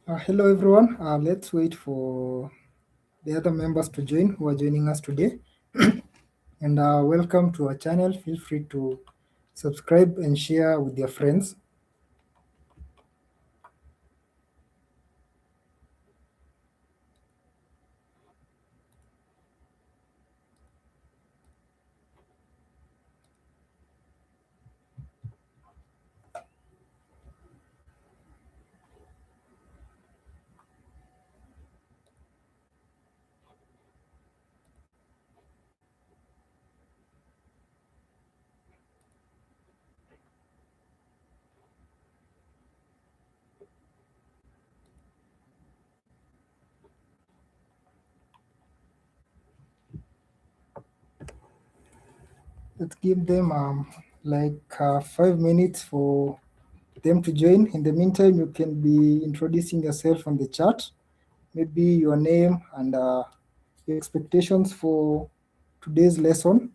Hello everyone. Let's wait for the other members to join who are joining us today. And welcome to our channel. Feel free to subscribe and share with your friends. Let's give them like 5 minutes for them to join. In the meantime, you can be introducing yourself on the chat, maybe your name and your expectations for today's lesson.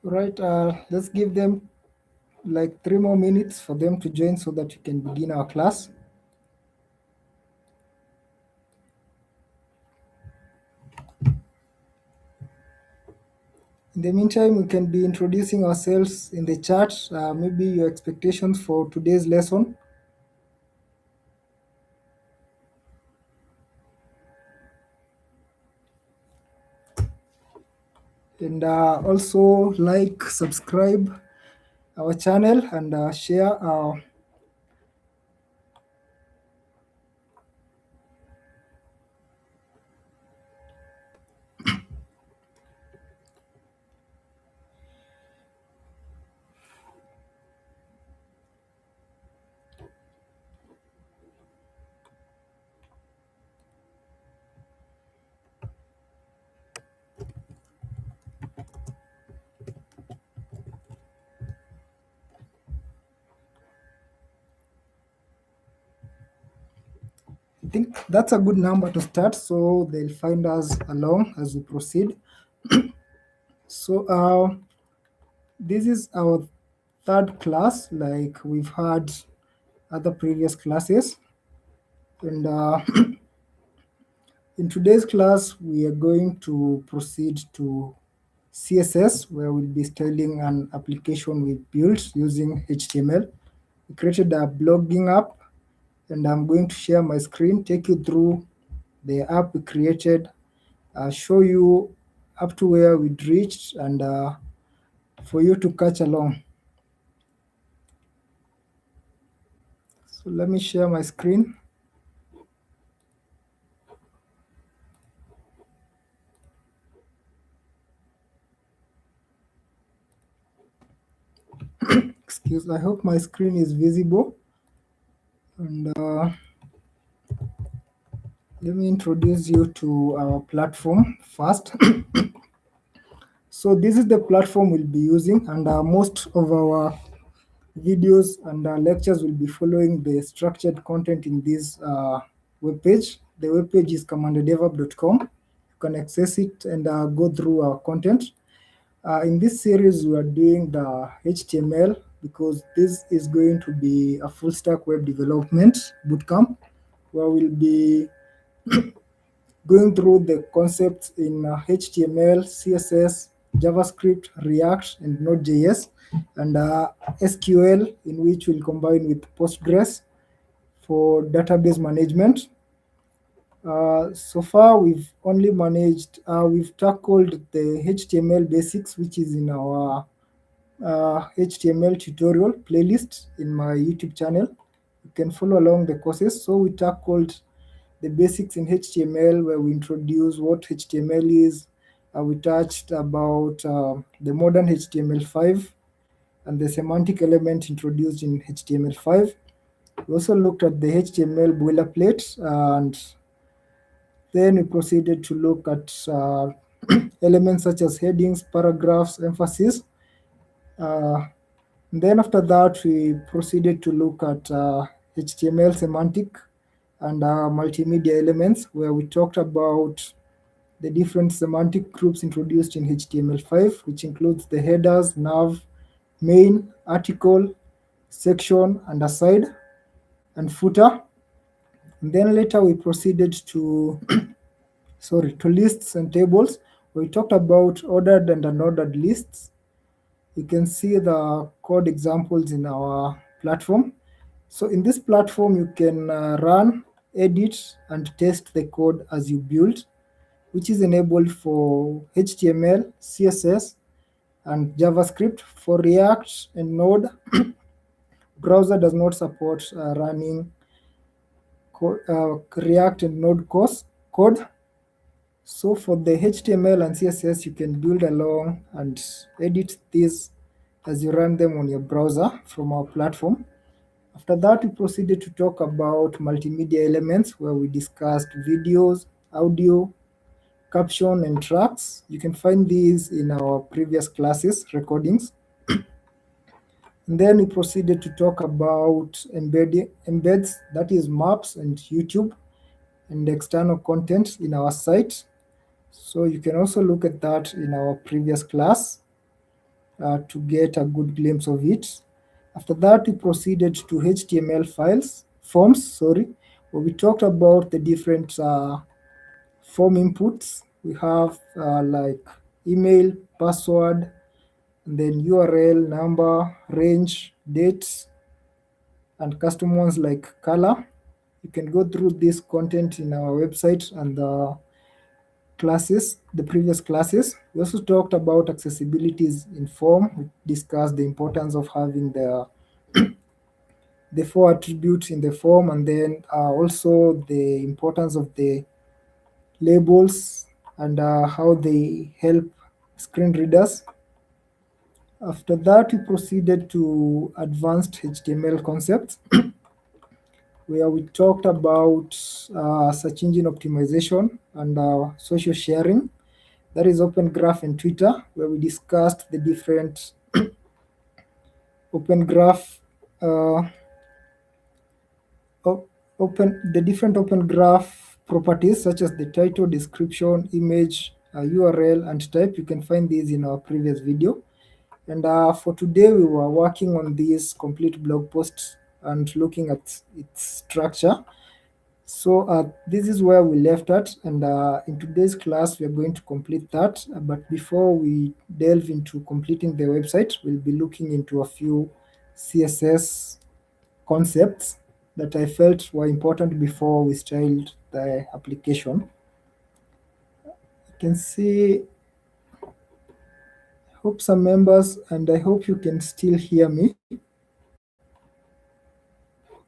Right, let's give them like 3 more minutes for them to join so that we can begin our class. In the meantime, we can be introducing ourselves in the chat, maybe your expectations for today's lesson. And also like, subscribe our channel and share our I think that's a good number to start, so they'll find us along as we proceed. So this is our third class, like we've had other previous classes. And in today's class, we are going to proceed to CSS, where we'll be styling an application we built using HTML. We created a blogging app, and I'm going to share my screen, take you through the app we created, show you up to where we'd reached, and for you to catch along. So let me share my screen. Excuse, I hope my screen is visible. And let me introduce you to our platform first. So this is the platform we'll be using, and most of our videos and lectures will be following the structured content in this web page. The web page is commanderdevelop.com. You can access it and go through our content. In this series, we are doing the HTML because this is going to be a full stack web development bootcamp where we'll be going through the concepts in HTML, CSS, JavaScript, React, and Node.js, and SQL, in which we'll combine with Postgres for database management. So far, we've tackled the HTML basics, which is in our HTML tutorial playlist in my YouTube channel. You can follow along the courses. So we tackled the basics in HTML, where we introduced what HTML is. We touched about the modern HTML5 and the semantic element introduced in HTML5. We also looked at the HTML boilerplate, and then we proceeded to look at elements such as headings, paragraphs, emphasis. Uh, then after that, we proceeded to look at HTML semantic and multimedia elements, where we talked about the different semantic groups introduced in HTML5, which includes the headers, nav, main, article, section, and aside, and footer. And then later we proceeded to to lists and tables. We talked about ordered and unordered lists. You can see the code examples in our platform. So in this platform, you can run, edit, and test the code as you build, which is enabled for HTML, CSS, and JavaScript. For React and Node, browser does not support running React and Node code. So for the HTML and CSS, you can build along and edit these as you run them on your browser from our platform. After that, we proceeded to talk about multimedia elements, where we discussed videos, audio, caption, and tracks. You can find these in our previous classes recordings. And then we proceeded to talk about embeds, that is maps and YouTube, and external content in our site. So you can also look at that in our previous class to get a good glimpse of it. After that, we proceeded to HTML where we talked about the different form inputs. We have like email, password, and then URL, number, range, dates, and custom ones like color. You can go through this content in our website and the previous classes. We also talked about accessibilities in form. We discussed the importance of having the four attributes in the form, and then also the importance of the labels and how they help screen readers. After that, we proceeded to advanced HTML concepts, where we talked about search engine optimization and social sharing. That is Open Graph and Twitter, where we discussed the different Open Graph, uh, Open Graph properties such as the title, description, image, URL, and type. You can find these in our previous video. And for today, we were working on this complete blog post and looking at its structure. So this is where we left at, and in today's class we are going to complete that. But before we delve into completing the website, we'll be looking into a few CSS concepts that I felt were important before we styled the application. You can see, hope some members, and I hope you can still hear me.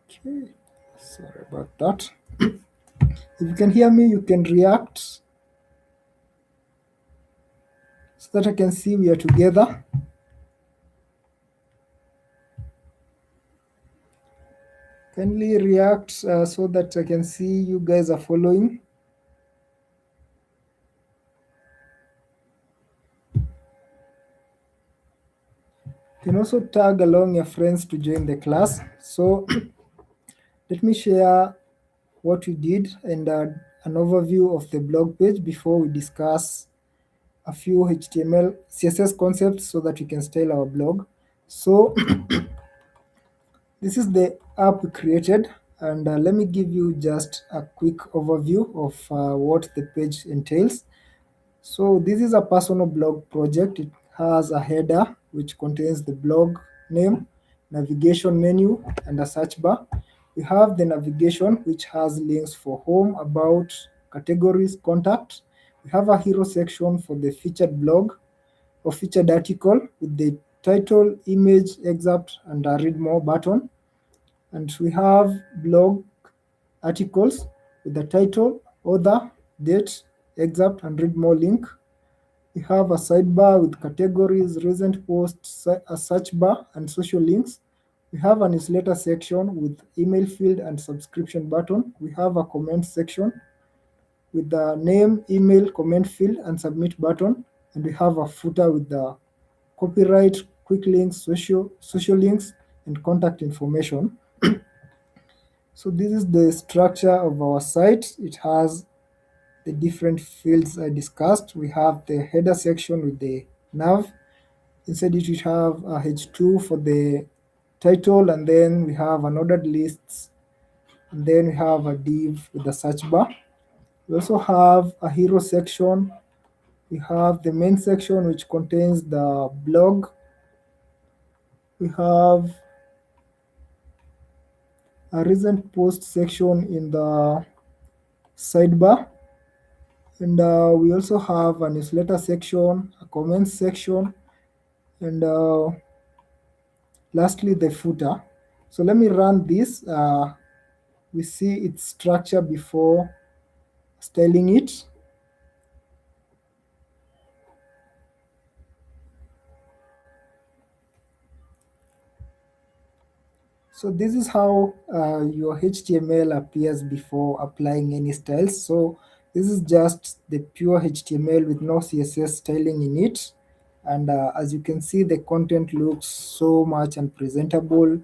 Okay, sorry about that. If you can hear me, you can react so that I can see we are together. Kindly react so that I can see you guys are following. You can also tag along your friends to join the class. So let me share what we did and an overview of the blog page before we discuss a few HTML, CSS concepts so that we can style our blog. So this is the app we created, and let me give you just a quick overview of what the page entails. So this is a personal blog project. It has a header which contains the blog name, navigation menu, and a search bar. We have the navigation which has links for home, about, categories, contact. We have a hero section for the featured blog or featured article with the title, image, excerpt, and a read more button. And we have blog articles with the title, author, date, excerpt, and read more link. We have a sidebar with categories, recent posts, a search bar, and social links. We have a newsletter section with email field and subscription button. We have a comment section with the name, email, comment field, and submit button. And we have a footer with the copyright, quick links, social links, and contact information. So this is the structure of our site. It has the different fields I discussed. We have the header section with the nav. Inside it, we have a H2 for the title, and then we have an ordered lists, and then we have a div with the search bar. We also have a hero section. We have the main section, which contains the blog. We have a recent post section in the sidebar. And we also have a newsletter section, a comments section, and lastly the footer. So let me run this. We see its structure before styling it. So this is how your HTML appears before applying any styles. So this is just the pure HTML with no CSS styling in it. And as you can see, the content looks so much unpresentable.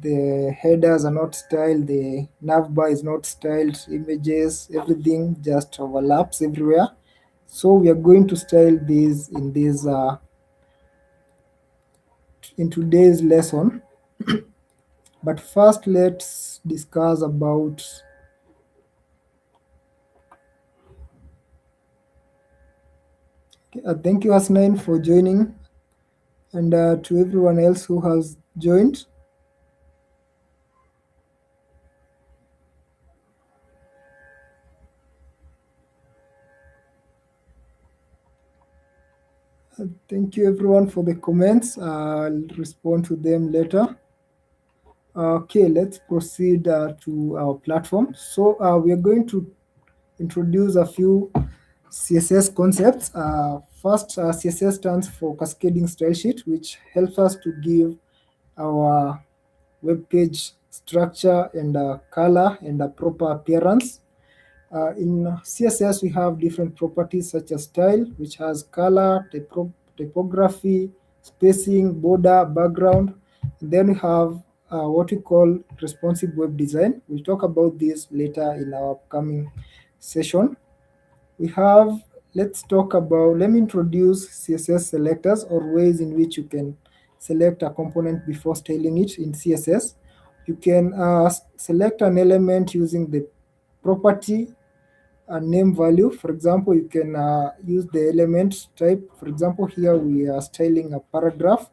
The headers are not styled, the navbar is not styled, images, everything just overlaps everywhere. So we are going to style these in today's lesson. But first, let's discuss about thank you, Hasnain, for joining, and to everyone else who has joined. Thank you, everyone, for the comments. I'll respond to them later. Okay, let's proceed to our platform. So we are going to introduce a few CSS concepts. First, CSS stands for Cascading Style Sheet, which helps us to give our web page structure and color and a proper appearance. In CSS, we have different properties such as style, which has color, typography, spacing, border, background. And then we have what we call responsive web design. We'll talk about this later in our upcoming session. We have, let me introduce CSS selectors, or ways in which you can select a component before styling it in CSS. You can select an element using the property and name value. For example, you can use the element type. For example, here we are styling a paragraph,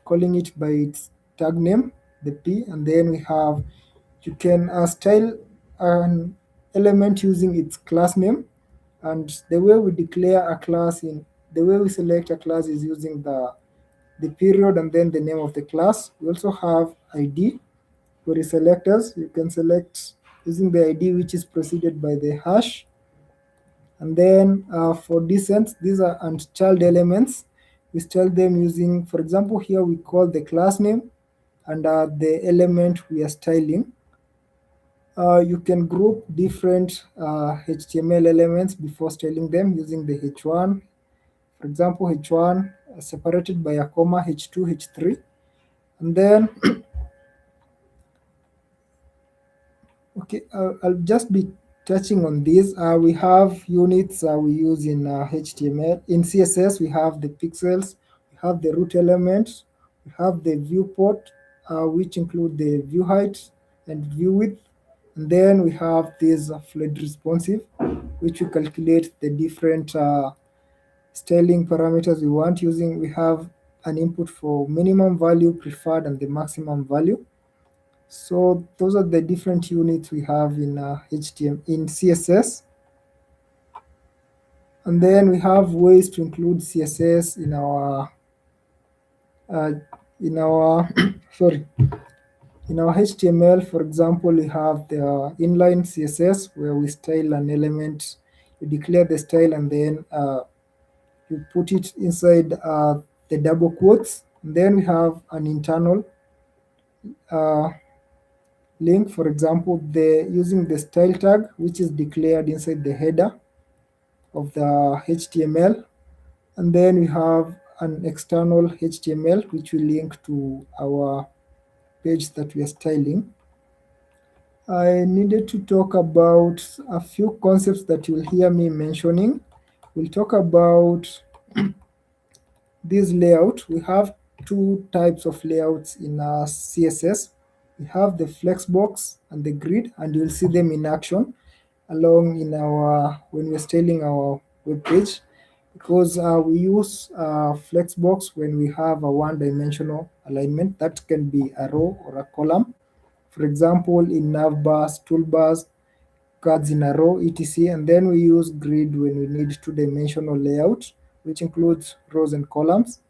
calling it by its tag name, the P, and then we have, you can style an element using its class name. And the way we declare a class in the way we select a class is using the period and then the name of the class. We also have ID for the selectors. You can select using the ID, which is preceded by the hash. And then for descents, these are and child elements. We style them using, for example, here we call the class name and the element we are styling. You can group different HTML elements before styling them using the H1, For example, H1 separated by a comma, H2, H3. And then, okay, I'll just be touching on these. We have units we use in HTML. In CSS, we have the pixels, we have the root element, we have the viewport, which include the view height and view width. And then we have this fluid responsive, which we calculate the different styling parameters we want using. We have an input for minimum value, preferred, and the maximum value. So those are the different units we have in HTML in CSS. And then we have ways to include CSS uh, in our sorry, in our HTML. For example, we have the inline CSS where we style an element, you declare the style, and then you put it inside the double quotes. And then we have an internal uh, link, for example, using the style tag, which is declared inside the header of the HTML. And then we have an external HTML, which will link to our page that we are styling. I needed to talk about a few concepts that you'll hear me mentioning. We'll talk about this layout. We have two types of layouts in CSS. We have the flexbox and the grid, and you'll see them in action along in our when we're styling our web page, because we use flexbox when we have a one-dimensional alignment that can be a row or a column. For example, in navbars, toolbars, cards in a row, etc. And then we use grid when we need two-dimensional layout, which includes rows and columns.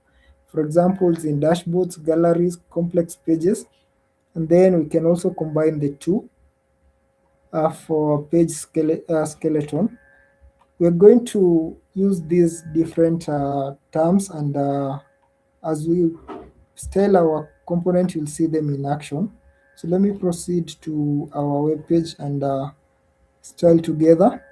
For example, in dashboards, galleries, complex pages. And then we can also combine the two for page skeleton. We're going to use these different terms, and as we style our component, you'll see them in action. So let me proceed to our web page and style together.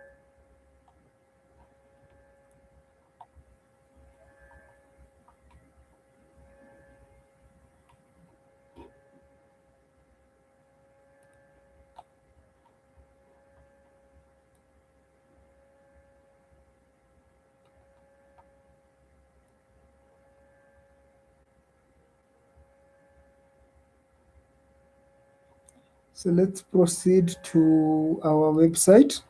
So let's proceed to our website.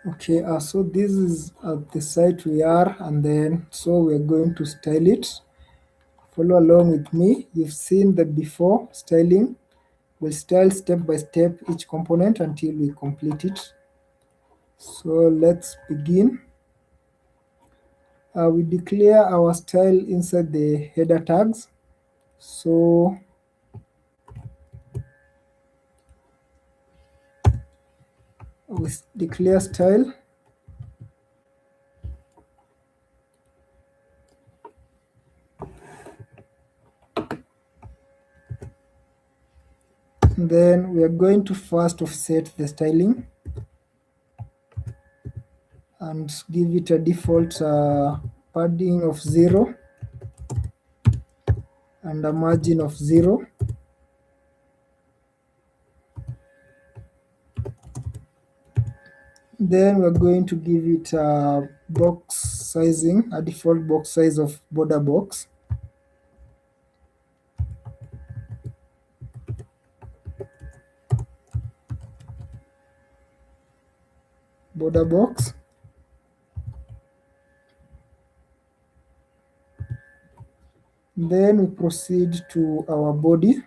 Okay, so this is the site we are, and then so we're going to style it. Follow along with me. You've seen the before styling. We'll style step by step each component until we complete it. So let's begin. We declare our style inside the header tags. So we declare style. Then we are going to first offset the styling and give it a default padding of 0 and a margin of 0. Then we're going to give it a box sizing, a default box size of border box. Border box. Then we proceed to our body.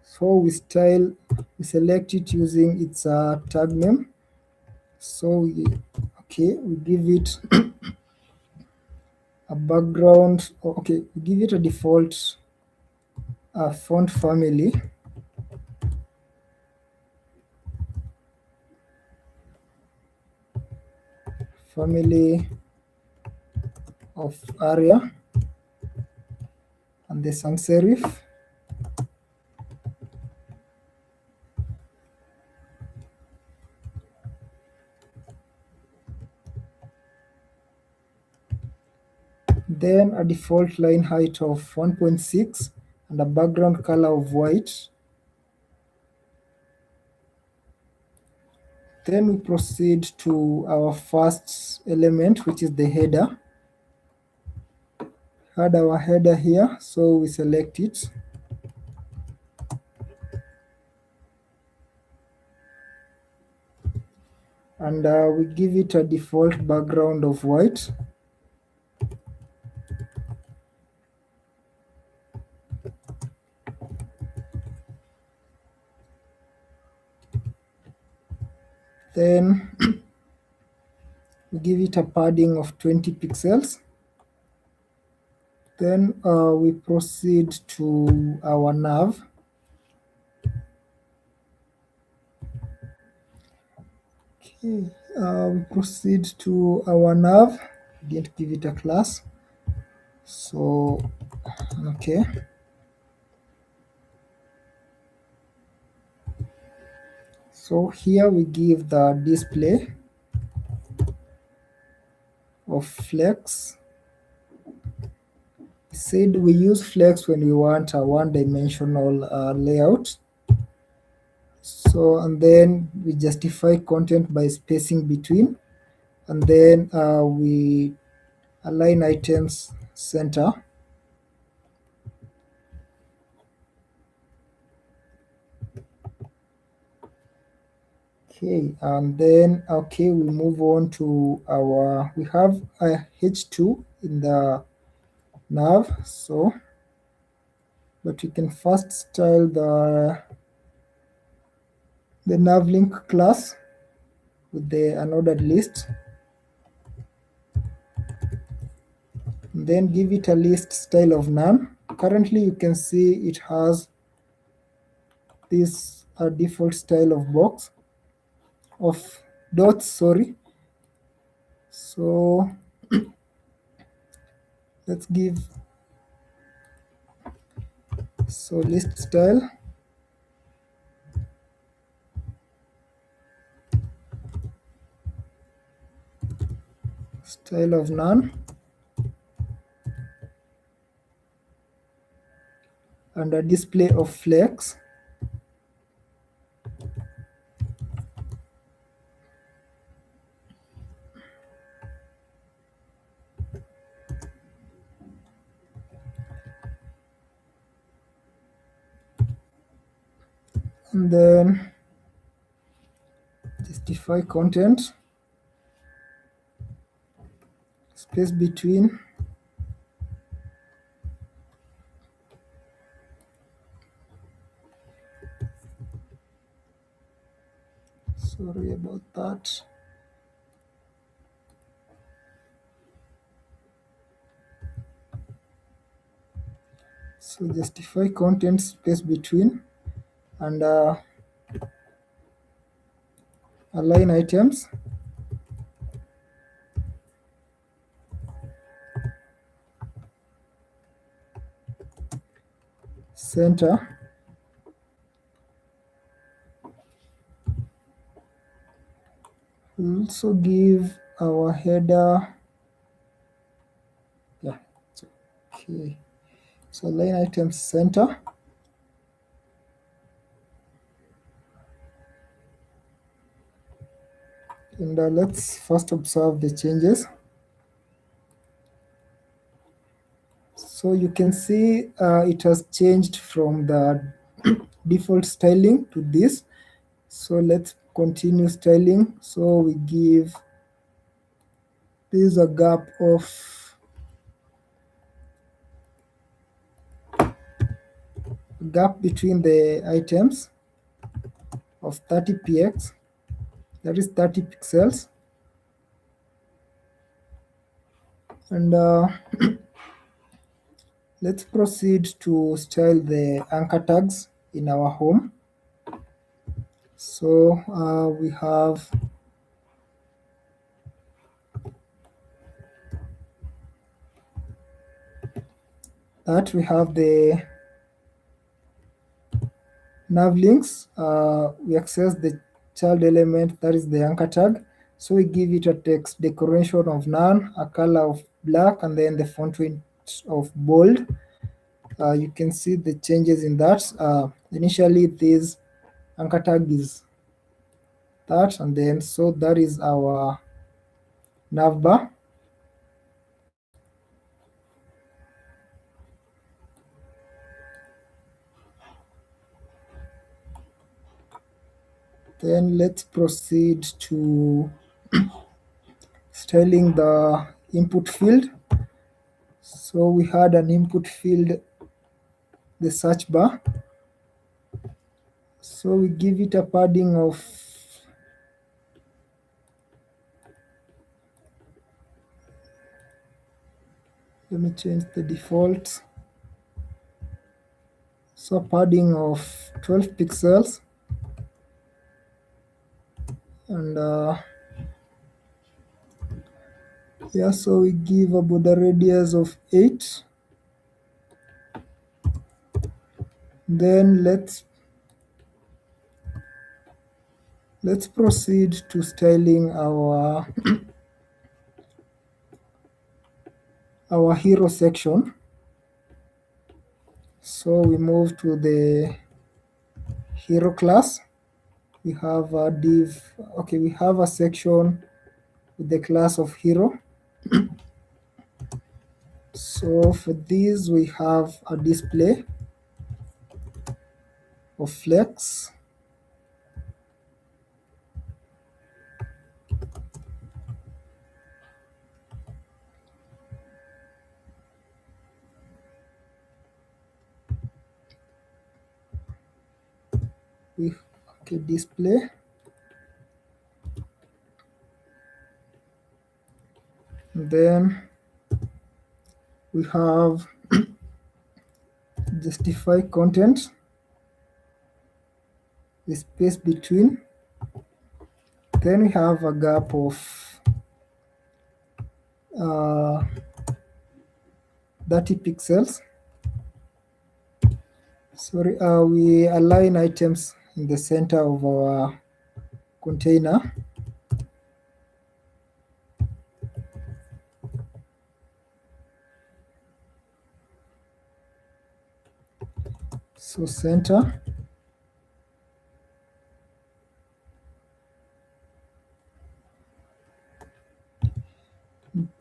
So we select it using its tag name. So we give it a background. Okay, we give it a default font family. Family of Aria and the sans serif. then a default line height of 1.6 and a background color of white. Then we proceed to our first element, which is the header. Had our header here, so we select it. And we give it a default background of white. Then we give it a padding of 20 pixels. Then we proceed to our nav. Okay, we proceed to our nav. Didn't give it a class. So, okay. So here we give the display of flex. We said we use flex when we want a one-dimensional layout. So, and then we justify content by spacing between, and then we align items center. Okay, and then we move on to our, we have a H2 in the nav, so, but we can first style the nav link class with the unordered list, and then give it a list style of none. Currently you can see it has this default style of box of dots, sorry. So let's give, so list style, style of none, and a display of flex. And then justify content, space between, sorry about that. So justify content, space between, and align items center. We'll also give our header, yeah, okay. So align items center. And let's first observe the changes. So you can see it has changed from the default styling to this. So let's continue styling. So we give this a gap between the items of 30 px, that is 30 pixels. And let's proceed to style the anchor tags in our home. So we have that, we have the nav links. We access the child element, that is the anchor tag. So we give it a text decoration of none, a color of black, and then the font weight of bold. You can see the changes in that. Initially this anchor tag is that, and then so that is our navbar. Then let's proceed to styling the input field. So we had an input field, the search bar. So we give it a padding of, let me change the default. So padding of 12 pixels, and yeah, so we give a border radius of 8. Then let's proceed to styling our hero section. So we move to the hero class. We have a div, okay, we have a section with the class of hero. So for this we have a display of flex. We okay, display. Then we have justify content, the space between. Then we have a gap of uh, 30 pixels. Sorry, we align items in the center of our container. So center.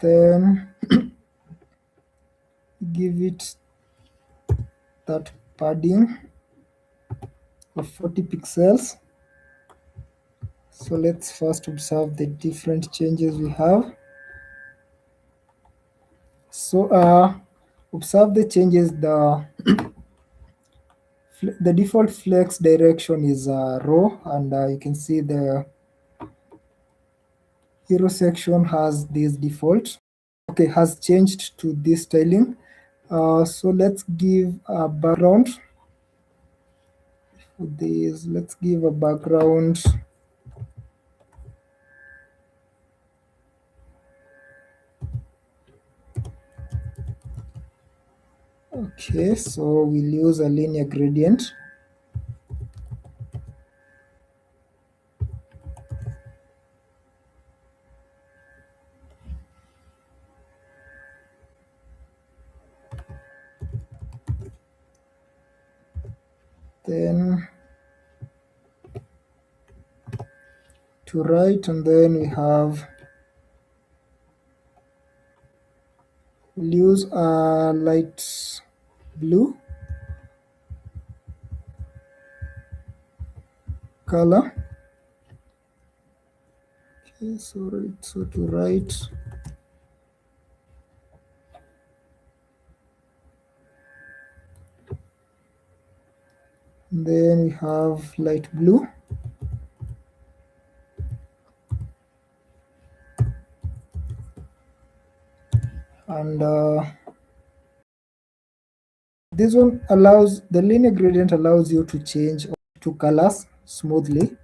Then give it that padding of 40 pixels. So let's first observe the different changes we have. So observe the changes. The default flex direction is row, and you can see the hero section has this default. Okay, has changed to this styling. So let's give a background for this. Let's give a background. Okay, so we'll use a linear gradient. Then to right, and then we have, we'll use a light blue color. Okay, so to right, then we have light blue, and this one allows, the linear gradient allows you to change two colors smoothly.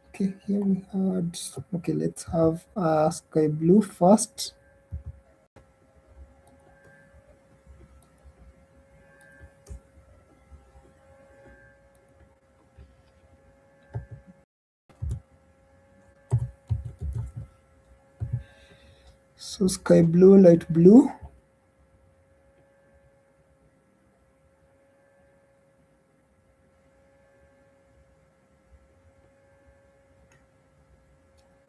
Okay, here we had, okay, let's have sky blue first. So sky blue, light blue.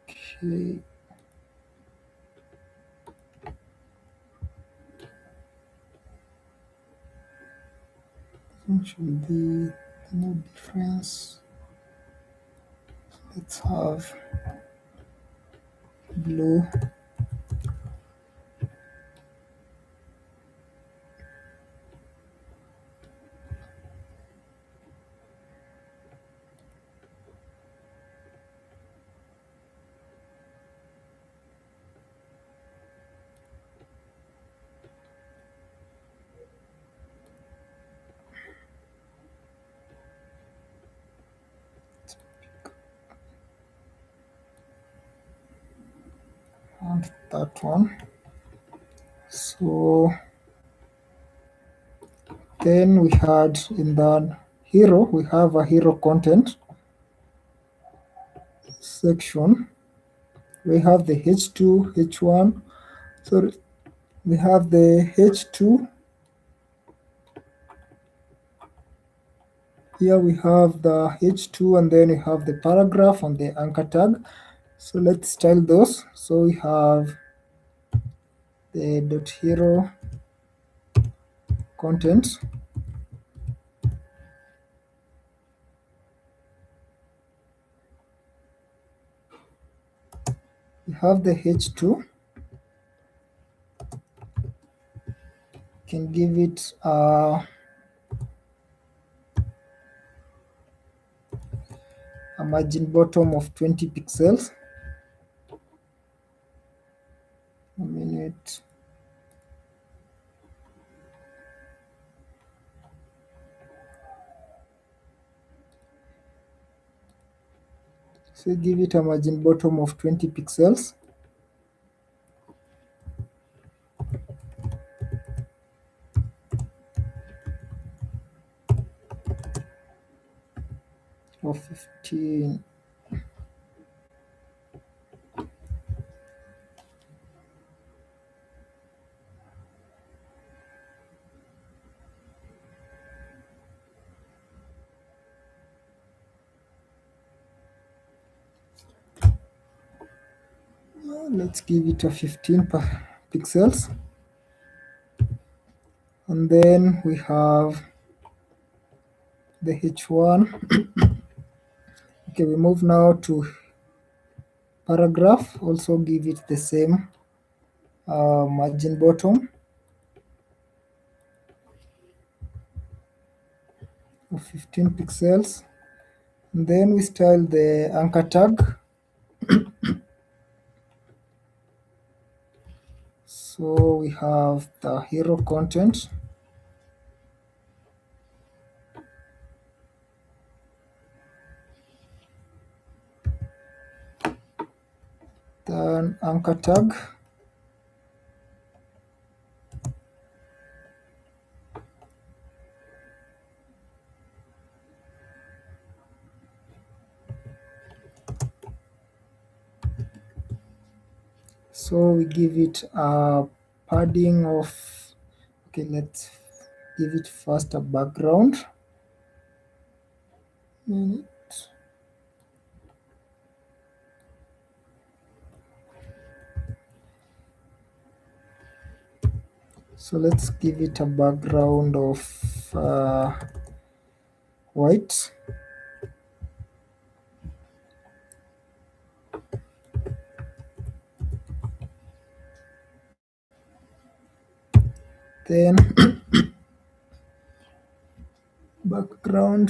Okay. Should be no difference. Let's have blue. And that one. So then we had in the hero, we have a hero content section. We have the H2, H1. Sorry, we have the H2. Here we have the H2 and then we have the paragraph and the anchor tag. So let's style those. So we have the dot hero content. We have the H2. Can give it a margin bottom of 20 pixels. A minute. So give it a margin bottom of 20 pixels. Or 15. Let's give it a 15 pixels. And then we have the H1. Okay, we move now to paragraph. Also give it the same margin bottom of 15 pixels. And then we style the anchor tag. So we have the hero content. Then anchor tag. So we give it a padding of, okay, let's give it first a background. So let's give it a background of white. Then background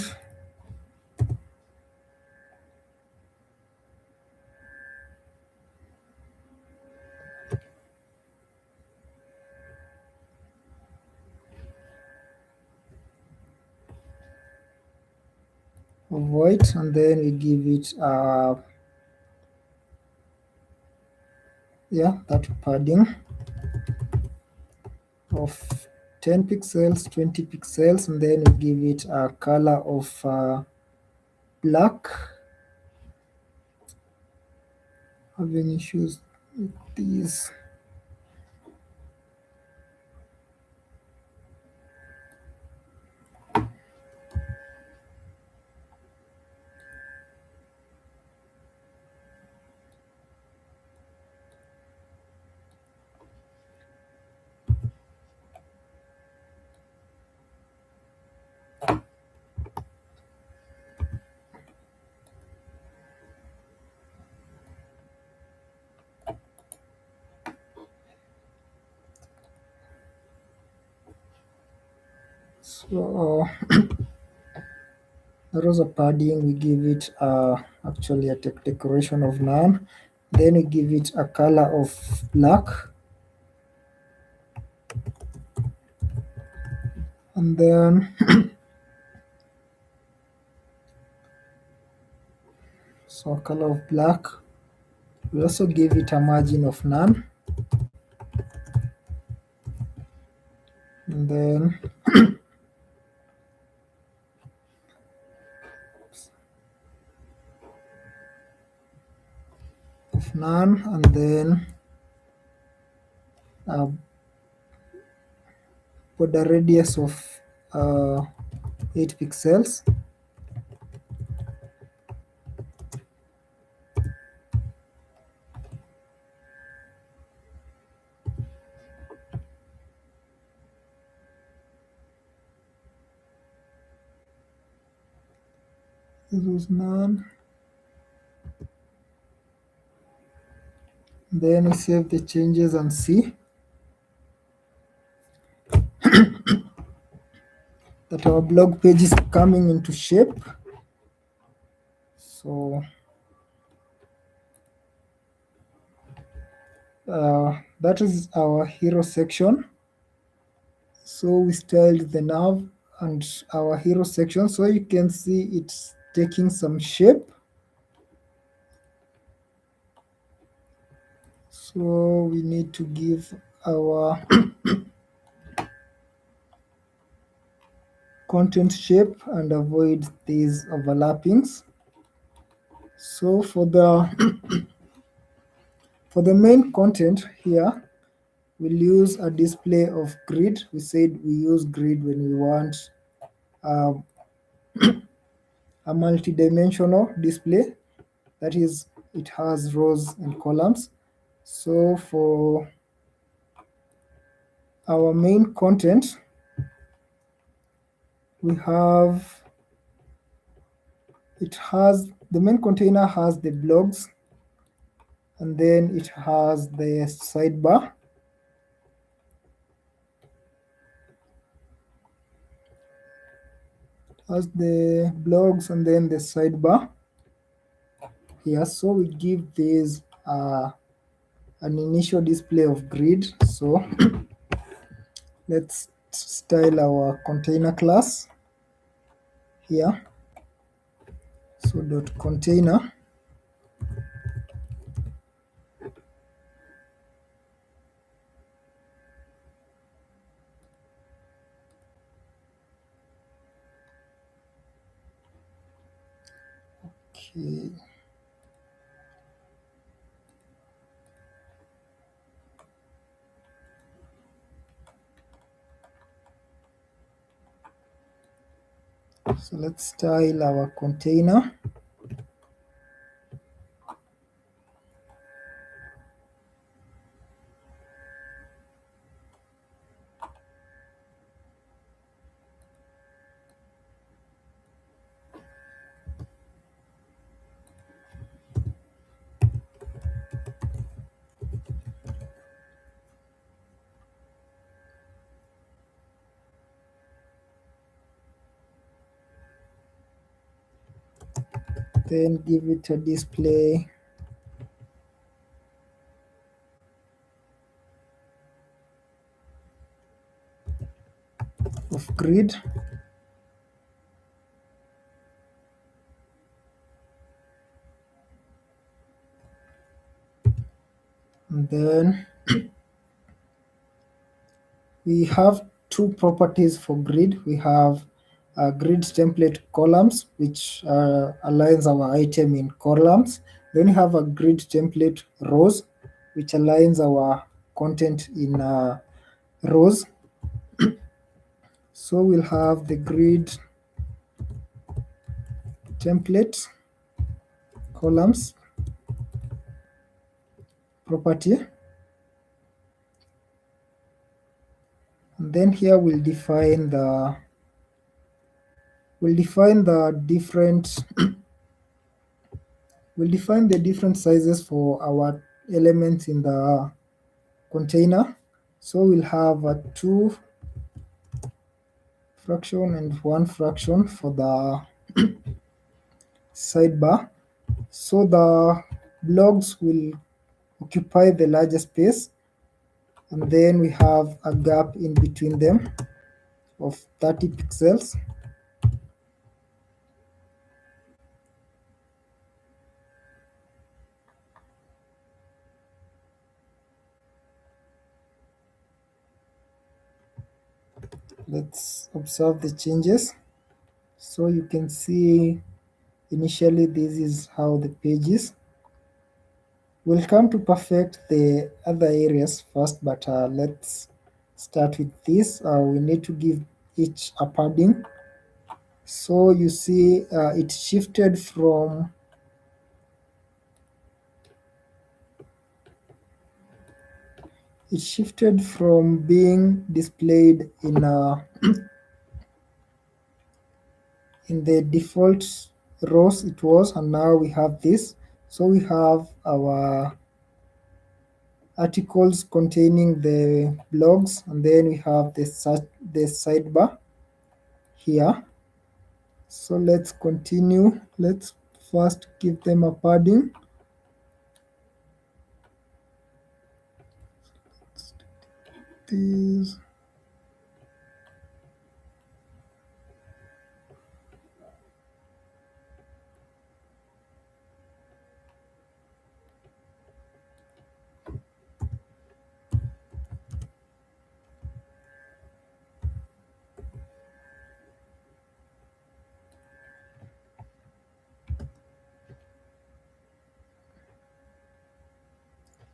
of white, and then we give it that padding of 10 pixels, 20 pixels, and then we give it a color of black. Having issues with these. So the rows of padding, we give it actually a decoration of none. Then we give it a color of black. And then so a color of black. We also give it a margin of none. And then of none, and then border radius of 8 pixels. This was none. Then we save the changes and see that our blog page is coming into shape. So that is our hero section. So we styled the nav and our hero section, so you can see it's taking some shape. So we need to give our content shape and avoid these overlappings. So for the for the main content here, we'll use a display of grid. We said we use grid when we want a multi-dimensional display. That is, it has rows and columns. So for our main content, we have, the main container has the blogs, and then it has the sidebar. Has the blogs and then the sidebar here. So we give this an initial display of grid. So let's style our container class here. So dot container. Okay. So let's style our container. Then give it a display of grid. And then we have two properties for grid. We have grid template columns, which aligns our item in columns. Then we have a grid template rows, which aligns our content in rows. So we'll have the grid template columns property. And then here we'll define the different we'll define the different sizes for our elements in the container. So we'll have a 2 fraction and one fraction for the sidebar. So the blocks will occupy the larger space, and then we have a gap in between them of 30 pixels. Let's observe the changes. So you can see initially this is how the page is. We'll come to perfect the other areas first, but let's start with this. We need to give each a padding. So you see it shifted from being displayed in the default rows it was, and now we have this. So we have our articles containing the blogs, and then we have the sidebar here. So let's continue. Let's first give them a padding. This.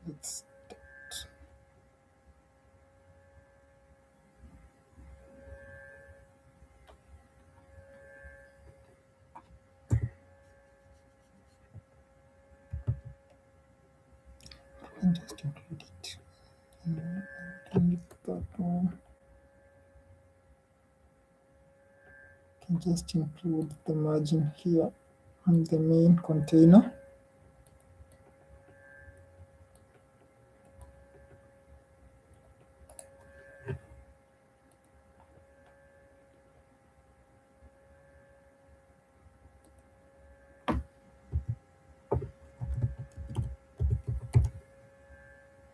Let's just include it. That one. Can just include the margin here on the main container.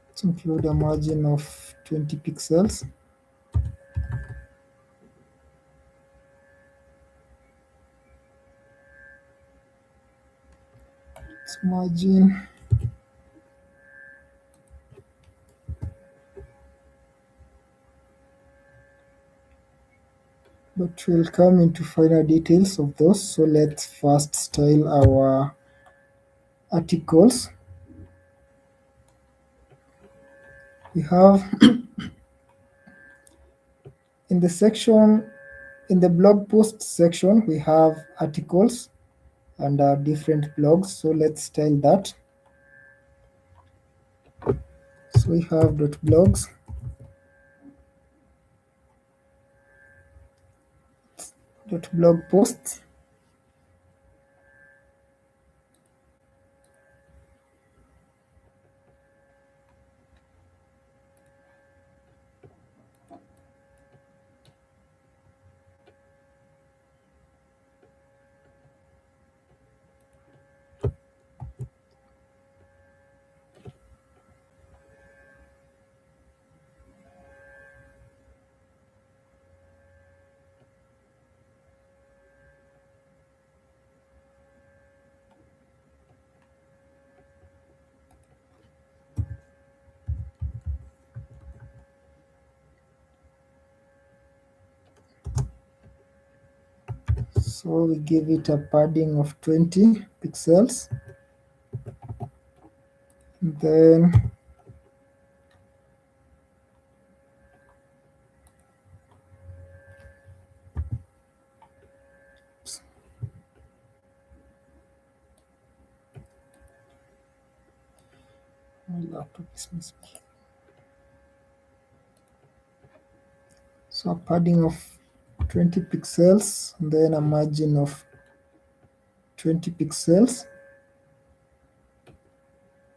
Let's include a margin of 20 pixels. Let's margin. But we'll come into finer details of those. So let's first style our articles. We have in the blog post section, we have articles and different blogs. So let's style that. So we have .blogs, .blog posts, so we give it a padding of 20 pixels. Then my laptop is missing. So a padding of 20 pixels, and then a margin of 20 pixels,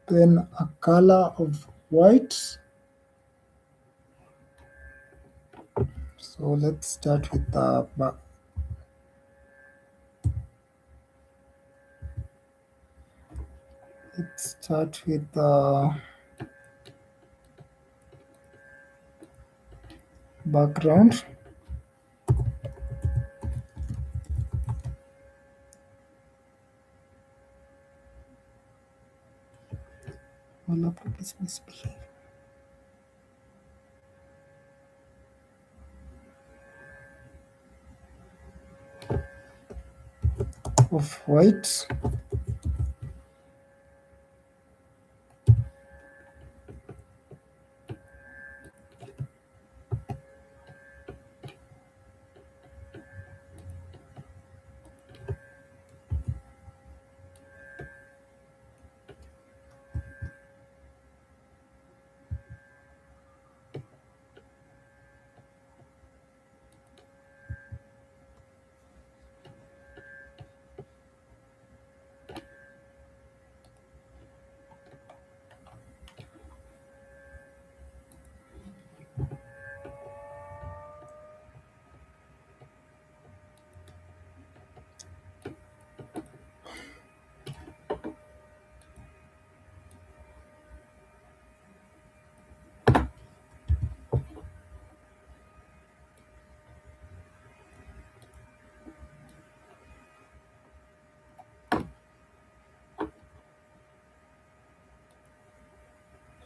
then a color of white. So So let's start with the background. Oh, laptop is misbehaving. Of white.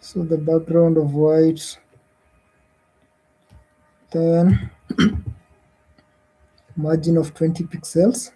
So the background of white, then margin of 20 pixels.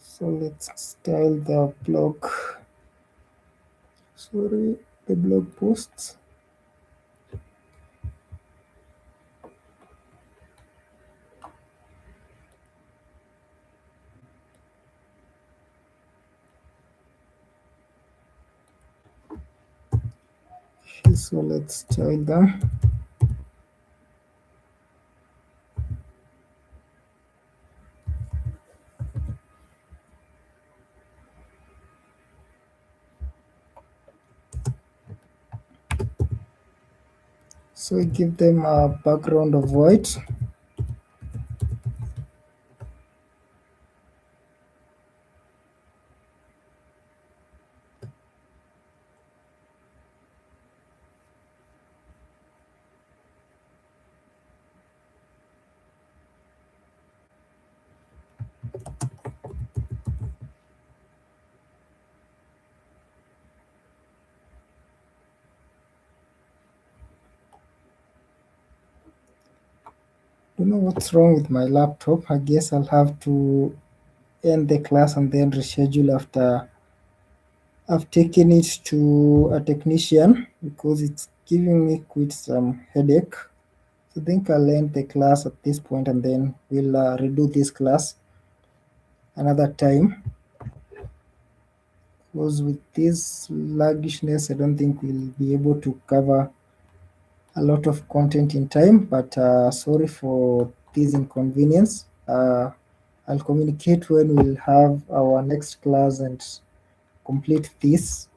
So let's style the blog. Sorry, the blog posts. So let's style them. So we give them a background of white. Don't know what's wrong with my laptop. I guess I'll have to end the class and then reschedule after I've taken it to a technician because it's giving me quite some headache. So I think I'll end the class at this point and then we'll redo this class another time. Because with this sluggishness, I don't think we'll be able to cover a lot of content in time. But sorry for this inconvenience. I'll communicate when we'll have our next class and complete this.